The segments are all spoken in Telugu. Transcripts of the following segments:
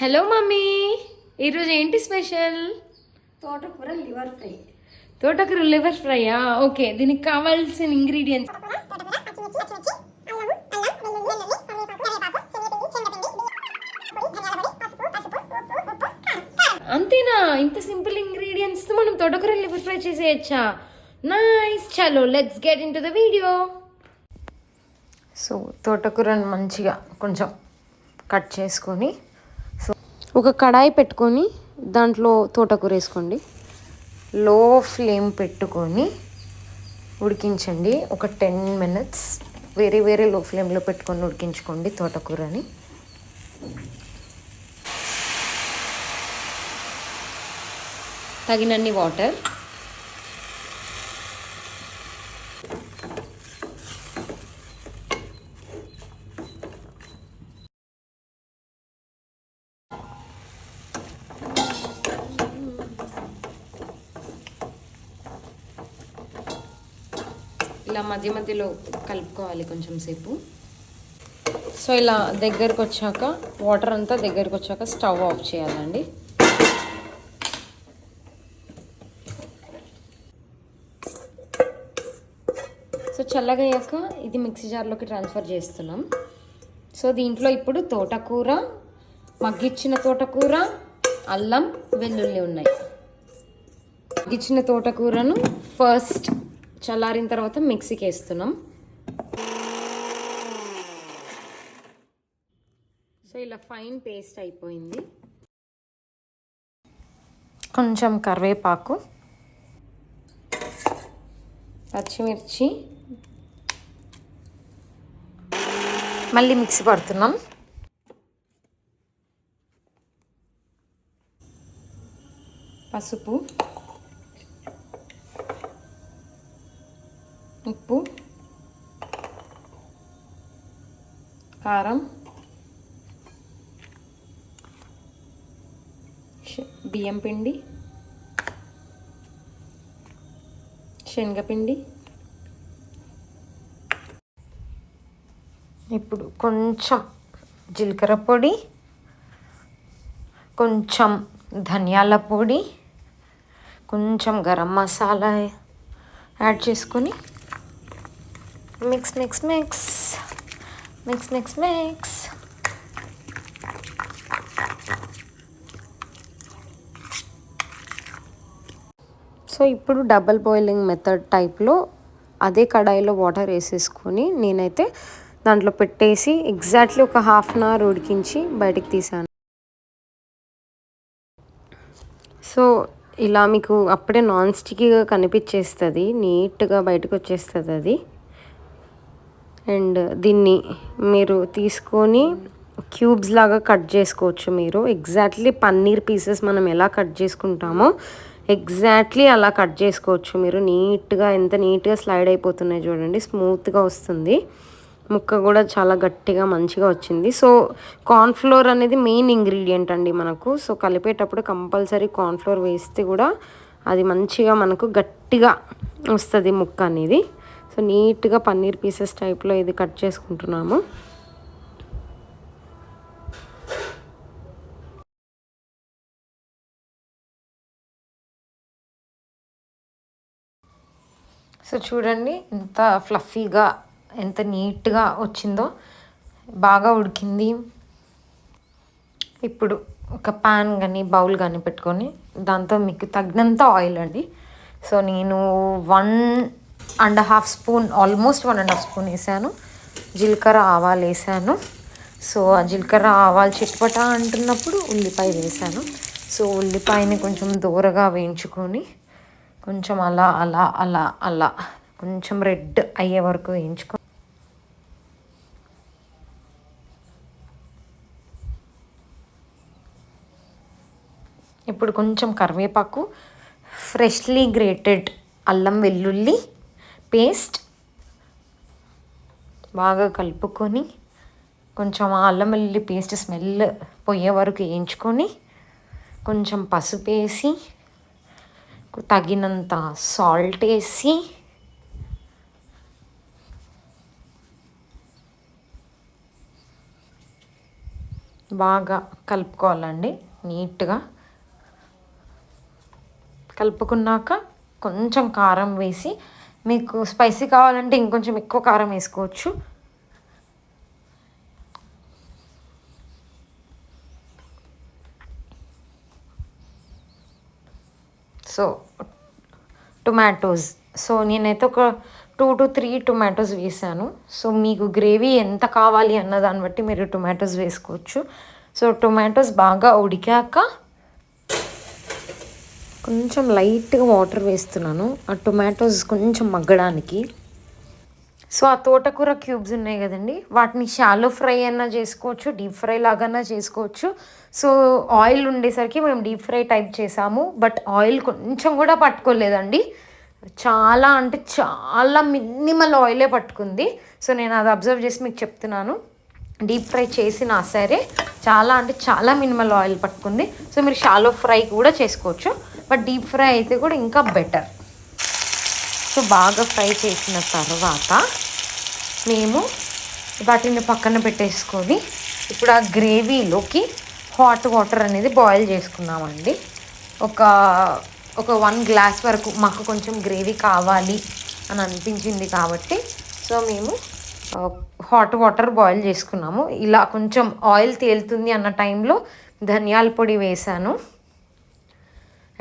హలో మమ్మీ, ఈరోజు ఏంటి స్పెషల్? తోటకూర లివర్ ఫ్రై. తోటకూర లివర్ ఫ్రైయా? ఓకే, దీనికి కావాల్సిన ఇంగ్రీడియంట్స్ అంతేనా? ఇంత సింపుల్ ఇంగ్రీడియంట్స్తో మనం తోటకూర లివర్ ఫ్రై చేసేయచ్చా? నైస్, చలో let's get into the video. So తోటకూరని మంచిగా కొంచెం కట్ చేసుకొని ఒక కడాయి పెట్టుకొని దాంట్లో తోటకూర వేసుకోండి. లో ఫ్లేమ్ పెట్టుకొని ఉడికించండి ఒక 10 minutes. వేరే లో ఫ్లేమ్లో పెట్టుకొని ఉడికించుకోండి తోటకూరని. తగినన్ని వాటర్, ఇలా మధ్య మధ్యలో కలుపుకోవాలి కొంచెం సేపు. సో ఇలా దగ్గరకు వచ్చాక, వాటర్ అంతా దగ్గరకు వచ్చాక స్టవ్ ఆఫ్ చేయాలండి. సో చల్లగా అయ్యాక ఇది మిక్సీ జార్లోకి ట్రాన్స్ఫర్ చేస్తున్నాం. సో దీంట్లో ఇప్పుడు తోటకూర, మగ్గిచ్చిన తోటకూర, అల్లం, వెల్లుల్లి ఉన్నాయి. మగ్గిచ్చిన తోటకూరను ఫస్ట్ చల్లారిన తర్వాత మిక్సీకి వేస్తున్నాం. సో ఇలా ఫైన్ పేస్ట్ అయిపోయింది. కొంచెం కరివేపాకు, పచ్చిమిర్చి, మళ్ళీ మిక్సీ పడుతున్నాం. పసుపు, ఉప్పు, కారం, బియ్యం పిండి, శనగపిండి. ఇప్పుడు కొంచెం జీలకర్ర పొడి, కొంచెం ధనియాల పొడి, కొంచెం గరం మసాలా యాడ్ చేసుకొని mix mix mix mix mix mix. So ఇప్పుడు డబల్ బాయిలింగ్ మెథడ్ టైప్లో అదే కడాయిలో వాటర్ వేసేసుకొని నేనైతే దాంట్లో పెట్టేసి ఎగ్జాక్ట్లీ ఒక 1/2 hour ఉడికించి బయటికి తీసాను. సో ఇలా మీకు అప్పుడే నాన్ స్టిక్కీగా కనిపించేస్తుంది, నీట్గా బయటకు వచ్చేస్తుంది అది. అండ్ దీన్ని మీరు తీసుకొని క్యూబ్స్ లాగా కట్ చేసుకోవచ్చు. మీరు ఎగ్జాక్ట్లీ పన్నీర్ పీసెస్ మనం ఎలా కట్ చేసుకుంటామో ఎగ్జాక్ట్లీ అలా కట్ చేసుకోవచ్చు మీరు. నీట్గా, ఎంత నీట్గా స్లైడ్ అయిపోతున్నాయి చూడండి, స్మూత్గా వస్తుంది. ముక్క కూడా చాలా గట్టిగా మంచిగా వచ్చింది. సో కార్న్ఫ్లోర్ అనేది మెయిన్ ఇంగ్రీడియంట్ అండి మనకు. సో కలిపేటప్పుడు కంపల్సరీ కార్న్ఫ్లోర్ వేస్తే కూడా అది మంచిగా మనకు గట్టిగా వస్తుంది ముక్క అనేది. సో నీట్గా పన్నీర్ పీసెస్ టైప్లో ఇది కట్ చేసుకుంటున్నాము. సో చూడండి ఎంత ఫ్లఫీగా, ఎంత నీట్గా వచ్చిందో, బాగా ఉడికింది. ఇప్పుడు ఒక ప్యాన్ కానీ బౌల్ కానీ పెట్టుకొని దాంతో మీకు తగినంత ఆయిల్ అండి. సో నేను 1.5 spoon, ఆల్మోస్ట్ 1.5 spoon వేసాను. జీలకర్ర ఆవాలు వేసాను. సో ఆ జీలకర్ర ఆవాలు చిట్పట అంటున్నప్పుడు ఉల్లిపాయ వేసాను. సో ఉల్లిపాయని కొంచెం దూరగా వేయించుకొని కొంచెం అలా అలా అలా అలా కొంచెం రెడ్ అయ్యే వరకు వేయించుకొని ఇప్పుడు కొంచెం కరివేపాకు, ఫ్రెష్లీ గ్రేటెడ్ అల్లం వెల్లుల్లి పేస్ట్ బాగా కలుపుకొని కొంచెం అల్లం వెల్లుల్లి పేస్ట్ స్మెల్ పోయే వరకు వేయించుకొని కొంచెం పసుపు వేసి తగినంత సాల్ట్ వేసి బాగా కలుపుకోవాలండి నీట్గా. కలుపుకున్నాక కొంచెం కారం వేసి, మీకు స్పైసీ కావాలంటే ఇంకొంచెం ఎక్కువ కారం వేసుకోవచ్చు. సో టొమాటోస్, సో నేనైతే ఒక 2 to 3 టొమాటోస్ వేసాను. సో మీకు గ్రేవీ ఎంత కావాలి అన్న దాన్ని బట్టి మీరు టొమాటోస్ వేసుకోవచ్చు. సో టొమాటోస్ బాగా ఉడికాక కొంచెం లైట్గా వాటర్ వేస్తున్నాను ఆ టొమాటోస్ కొంచెం మగ్గడానికి. సో ఆ తోటకూర క్యూబ్స్ ఉన్నాయి కదండి, వాటిని షాలో ఫ్రై అయినా చేసుకోవచ్చు, డీప్ ఫ్రై లాగానే చేసుకోవచ్చు. సో ఆయిల్ ఉండేసరికి మేము డీప్ ఫ్రై టైప్ చేసాము, బట్ ఆయిల్ కొంచెం కూడా పట్టుకోలేదండి. చాలా అంటే చాలా మినిమల్ ఆయిలే పట్టుకుంది. సో నేను అది అబ్జర్వ్ చేసి మీకు చెప్తున్నాను. డీప్ ఫ్రై చేసినా సరే చాలా అంటే చాలా మినిమల్ ఆయిల్ పట్టుకుంది. సో మీరు షాలో ఫ్రై కూడా చేసుకోవచ్చు, బట్ డీప్ ఫ్రై అయితే కూడా ఇంకా బెటర్. సో బాగా ఫ్రై చేసిన తర్వాత మేము వాటిని పక్కన పెట్టేసుకొని ఇప్పుడు ఆ గ్రేవీలోకి హాట్ వాటర్ అనేది బాయిల్ చేసుకున్నామండి. ఒక 1 గ్లాస్ వరకు మాకు కొంచెం గ్రేవీ కావాలి అని అనిపించింది కాబట్టి సో మేము హాట్ వాటర్ బాయిల్ చేసుకున్నాము. ఇలా కొంచెం ఆయిల్ తేలుతుంది అన్న టైంలో ధనియాల పొడి వేసాను,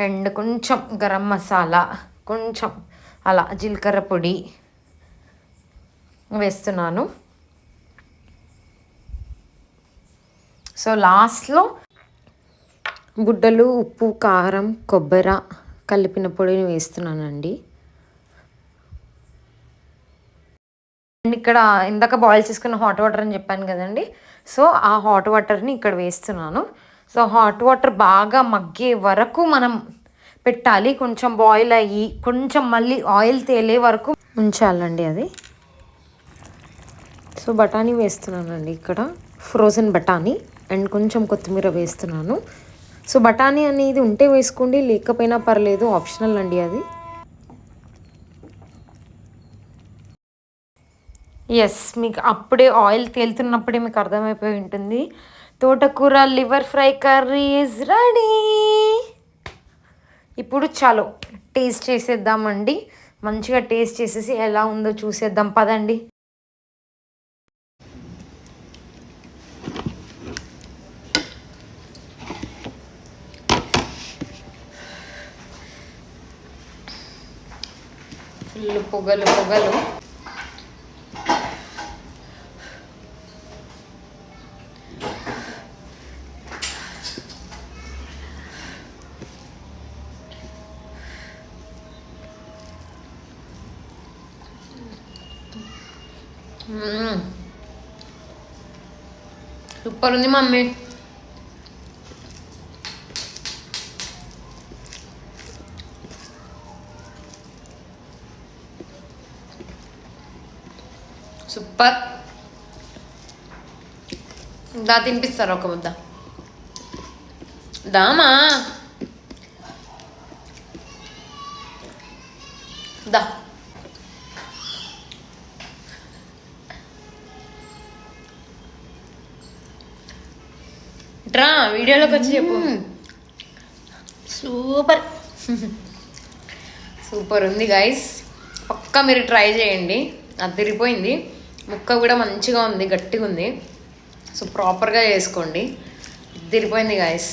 అండ్ కొంచెం గరం మసాలా, కొంచెం అలా జీలకర్ర పొడి వేస్తున్నాను. సో లాస్ట్లో బుడ్డలు ఉప్పు, కారం, కొబ్బరి కలిపిన పొడిని వేస్తున్నానండి. అండ్ ఇక్కడ ఇందాక బాయిల్ చేసుకున్న హాట్ వాటర్ అని చెప్పాను కదండి, సో ఆ హాట్ వాటర్ని ఇక్కడ వేస్తున్నాను. సో హాట్ వాటర్ బాగా మగ్గే వరకు మనం పెట్టాలి. కొంచెం బాయిల్ అయ్యి కొంచెం మళ్ళీ ఆయిల్ తేలే వరకు ఉంచాలండి అది. సో బఠానీ వేస్తున్నానండి ఇక్కడ, ఫ్రోజన్ బఠానీ, అండ్ కొంచెం కొత్తిమీర వేస్తున్నాను. సో బఠానీ అనేది ఉంటే వేసుకోండి, లేకపోయినా పర్లేదు, ఆప్షనల్ అండి అది. ఎస్, మీకు అప్పుడే ఆయిల్ తేలుతున్నప్పుడే మీకు అర్థమైపోయి ఉంటుంది, తోటకూర liver fry curry is ready. ఇప్పుడు చాలు టేస్ట్ చేసేద్దామండి. మంచిగా టేస్ట్ చేసేసి ఎలా ఉందో చూసేద్దాం పదండి. ఫుల్ పొగలు పొగలు. సూపర్ ఉంది మమ్మీ. సూపర్. దా తినిపిస్తారు ఒక ముద్ద, దామా దా. రా వీడియోలోకి వచ్చి చెప్పు. సూపర్ సూపర్ ఉంది గైస్, పక్కా మీరు ట్రై చేయండి. అదిరిపోయింది, ముక్క కూడా మంచిగా ఉంది, గట్టిగా ఉంది. సో ప్రాపర్గా చేసుకోండి. అదిరిపోయింది గైస్.